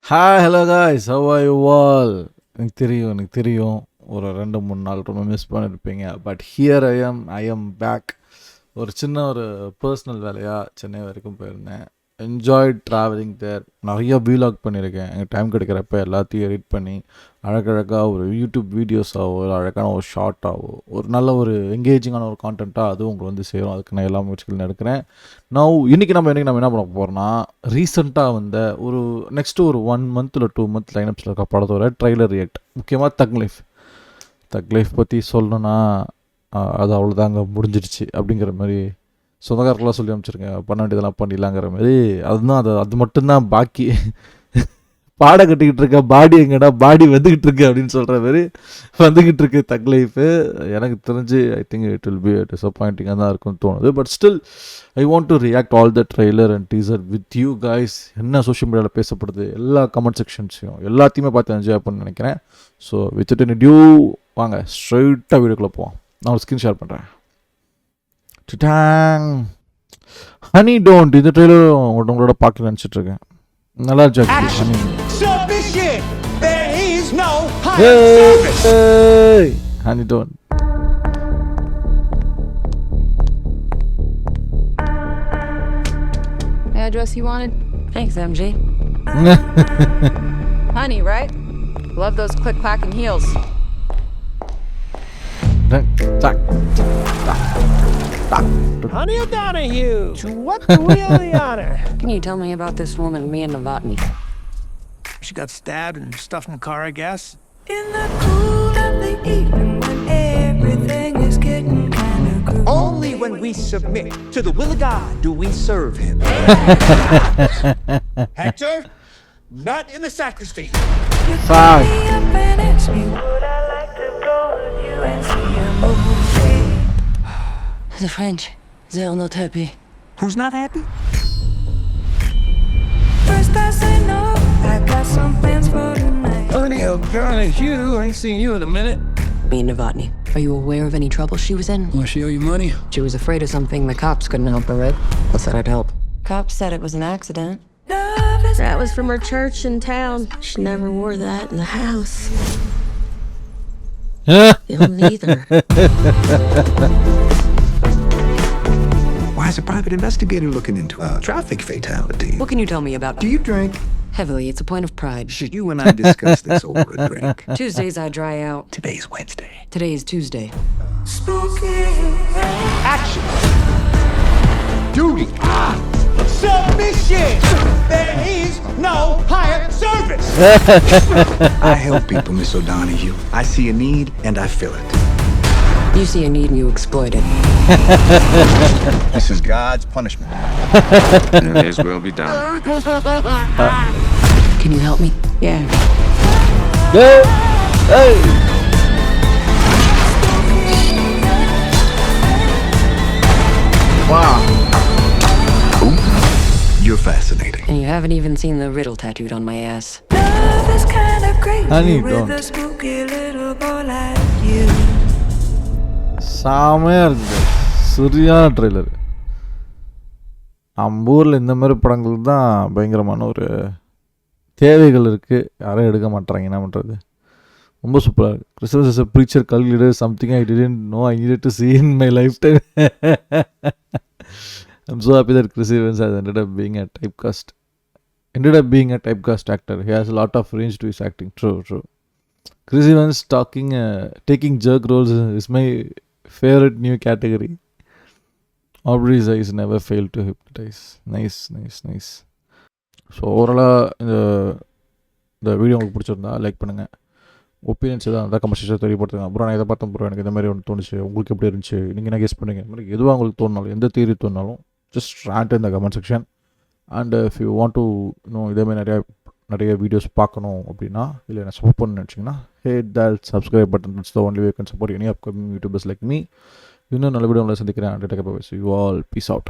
Hi hello guys how are you all. எனக்கு தெரியும் ஒரு 2-3 நாள் ரொம்ப மிஸ் பண்ணியிருப்பீங்க. But here I am back. ஒரு சின்ன ஒரு பர்சனல் வேலையாக சென்னை வரைக்கும் போயிருந்தேன். Enjoy travelling there. நிறைய வீலாக் பண்ணியிருக்கேன். எனக்கு டைம் கிடைக்கிறப்ப எல்லாத்தையும் எடிட் பண்ணி அழகழகாக ஒரு யூடியூப் வீடியோஸாவோ இல்லை அழகான ஒரு ஷார்ட்டாவோ ஒரு நல்ல ஒரு எங்கேஜிங்கான ஒரு கான்டென்ட்டாக அதுவும் உங்களுக்கு வந்து சேரும். அதுக்கு நான் எல்லா முயற்சிகளும் எடுக்கிறேன். இன்றைக்கி நம்ம என்ன பண்ண போகிறோம்னா, ரீசெண்டாக வந்த ஒரு நெக்ஸ்ட்டு ஒரு 1 month இல்லை 2 month லைனப்ஸில் இருக்க படத்தோட ட்ரைலர் ரியாக்ட். முக்கியமாக தக் லைஃப் பற்றி சொல்லணுன்னா அது அவ்வளோதாங்க, முடிஞ்சிடுச்சு அப்படிங்கிற மாதிரி சொந்தக்காரர்களாக சொல்லி அமைச்சிருங்க. பண்ண வேண்டியதெல்லாம் பண்ணிடலாங்கிற மாதிரி. அது மட்டும்தான் பாக்கி. பாட கட்டிக்கிட்டு இருக்க பாடி எங்கடா, பாடி வந்துக்கிட்டு இருக்கு அப்படின்னு சொல்கிற மாதிரி வந்துக்கிட்டு இருக்கு தக் லைஃபு. எனக்கு தெரிஞ்சு I think it will be டிசப்பாயிண்டிங்காக தான் இருக்கும்னு தோணுது. But still I want to react all the trailer and teaser with you guys. என்ன சோஷியல் மீடியாவில் பேசப்படுது, எல்லா கமெண்ட் செக்ஷன்ஸையும் எல்லாத்தையுமே பார்த்து என்ஜாய் பண்ண நினைக்கிறேன். ஸோ வித் இட் டியூ வாங்க ஸ்ட்ரைட்டாக வீடியோக்குள்ளே போவோம். நான் ஒரு ஸ்க்ரீன் ஷேர் பண்ணுறேன். ஹனி டோன்ட், இந்த ட்ரெய்லர் உங்களோட பார்க்க நினச்சிட்டு இருக்கேன். நல்லா இருந்துச்சு. Honey don't. Address you wanted? Thanks, MJ. Honey, right? Love those click-clacking heels. Honey O'Donoghue, to what do we owe the honor? Can you tell me about this woman, Mia Novotny? She got stabbed and stuffed in the car, I guess. In the cool of the evening when everything is getting kind of groovy. Only when we submit to the will of God do we serve him. Hector, not in the sacristy. You call me up and ask me, would I like to go with you and see a movie? The French, they're not happy. Who's not happy? First I say no, I got some plans for tonight. Honey O'Donoghue, I ain't seen you in a minute. Mia Novotny, are you aware of any trouble she was in? Wanna she owe you money? She was afraid of something the cops couldn't help her with. I said I'd help. Cops said it was an accident. Love is That was from her church in town. She never wore that in the house. You'll neither. Why is a private investigator looking into a traffic fatality? What can you tell me about? Do you drink? Heavily, it's a point of pride. Should you and I discuss this over a drink? Tuesdays I dry out. Today's Wednesday. Today is Tuesday. spooky. Action. Duty. Submission. There is no higher service. I help people, Miss O'Donoghue. I see a need and I fill it. You see a need and you exploit it. This is God's punishment. And His will be done. Can you help me? Yeah. Hey. Wow. You're fascinating. And you haven't even seen the riddle tattooed on my ass. Love is kind of crazy Honey, with don't. a spooky little boy like you. செமையாக இருக்குது. சரியான trailer. நம்ம ஊரில் இந்த மாதிரி படங்கள் தான் பயங்கரமான ஒரு தேவைகள் இருக்குது. யாரும் எடுக்க மாட்டாங்க. என்ன பண்ணுறது? ரொம்ப சூப்பராக இருக்குது. Christmas is a preacher cult leader, something I didn't know I needed to see in my lifetime. I'm so happy that Chris Evans has ended up being a typecast actor. He has a lot of range to his acting. True. Chris Evans taking jerk roles is my favorite new category. Aubrey's eyes never fail to hypnotize. Nice. So ஓவராலாக இந்த video உங்களுக்கு பிடிச்சிருந்தா like பண்ணுங்கள். Opinions எதாவது அந்த comment section தெரியப்படுத்துங்க. அப்புறம் நான் இதை பார்த்தேன் ப்ரோ, எனக்கு இந்த மாதிரி ஒன்று தோணுச்சு, உங்களுக்கு எப்படி இருந்துச்சு, நீங்கள் என்ன கெஸ் பண்ணுங்க. இந்த மாதிரி எதுவாக உங்களுக்கு தோணுனாலும், எந்த தியரி தோணுனாலும் ஜஸ்ட் ரேண்ட் இந்த comment section. And if you want to இன்னும் இதேமாதிரி நிறைய வீடியோஸ் பார்க்கணும் அப்படின்னா, இல்லை என்ன சப்போர்ட் பண்ணணும்னு நினச்சிங்கன்னா, hit that subscribe button. It's the only way you can support any upcoming YouTubers like me. இன்னும் நல்ல வீடியோவில் சந்திக்கிறேன். You all peace out.